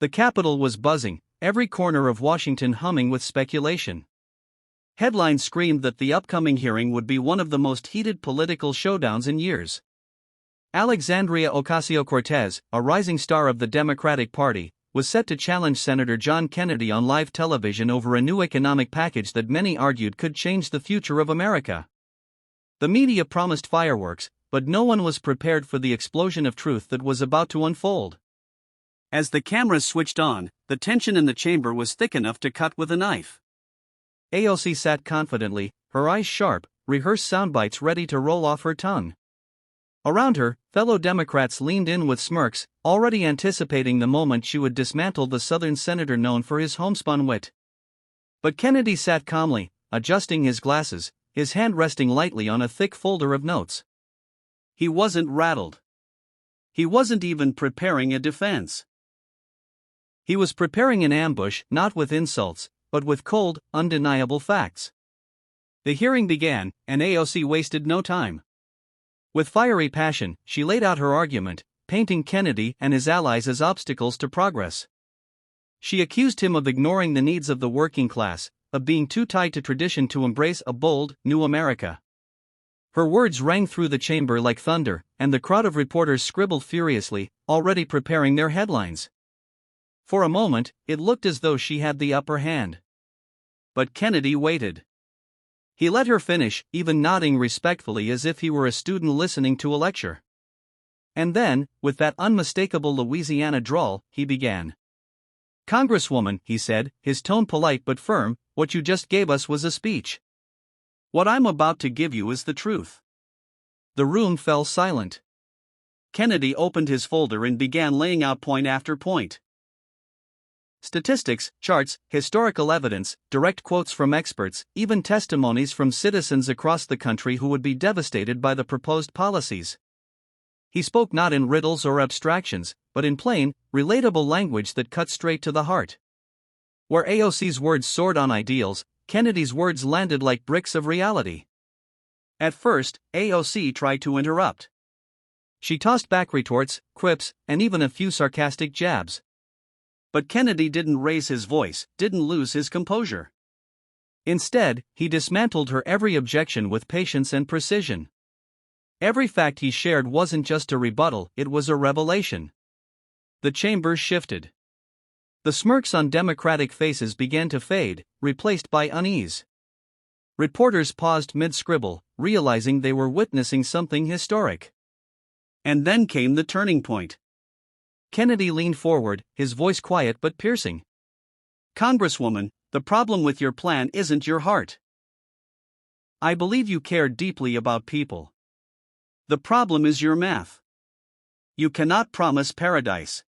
The Capitol was buzzing, every corner of Washington humming with speculation. Headlines screamed that the upcoming hearing would be one of the most heated political showdowns in years. Alexandria Ocasio-Cortez, a rising star of the Democratic Party, was set to challenge Senator John Kennedy on live television over a new economic package that many argued could change the future of America. The media promised fireworks, but no one was prepared for the explosion of truth that was about to unfold. As the cameras switched on, the tension in the chamber was thick enough to cut with a knife. AOC sat confidently, her eyes sharp, rehearsed soundbites ready to roll off her tongue. Around her, fellow Democrats leaned in with smirks, already anticipating the moment she would dismantle the Southern senator known for his homespun wit. But Kennedy sat calmly, adjusting his glasses, his hand resting lightly on a thick folder of notes. He wasn't rattled. He wasn't even preparing a defense. He was preparing an ambush, not with insults, but with cold, undeniable facts. The hearing began, and AOC wasted no time. With fiery passion, she laid out her argument, painting Kennedy and his allies as obstacles to progress. She accused him of ignoring the needs of the working class, of being too tied to tradition to embrace a bold, new America. Her words rang through the chamber like thunder, and the crowd of reporters scribbled furiously, already preparing their headlines. For a moment, it looked as though she had the upper hand. But Kennedy waited. He let her finish, even nodding respectfully as if he were a student listening to a lecture. And then, with that unmistakable Louisiana drawl, he began. "Congresswoman," he said, his tone polite but firm, "what you just gave us was a speech. What I'm about to give you is the truth." The room fell silent. Kennedy opened his folder and began laying out point after point. Statistics, charts, historical evidence, direct quotes from experts, even testimonies from citizens across the country who would be devastated by the proposed policies. He spoke not in riddles or abstractions, but in plain, relatable language that cut straight to the heart. Where AOC's words soared on ideals, Kennedy's words landed like bricks of reality. At first, AOC tried to interrupt. She tossed back retorts, quips, and even a few sarcastic jabs. But Kennedy didn't raise his voice, didn't lose his composure. Instead, he dismantled her every objection with patience and precision. Every fact he shared wasn't just a rebuttal, it was a revelation. The chamber shifted. The smirks on Democratic faces began to fade, replaced by unease. Reporters paused mid-scribble, realizing they were witnessing something historic. And then came the turning point. Kennedy leaned forward, his voice quiet but piercing. "Congresswoman, the problem with your plan isn't your heart. I believe you care deeply about people. The problem is your math. You cannot promise paradise.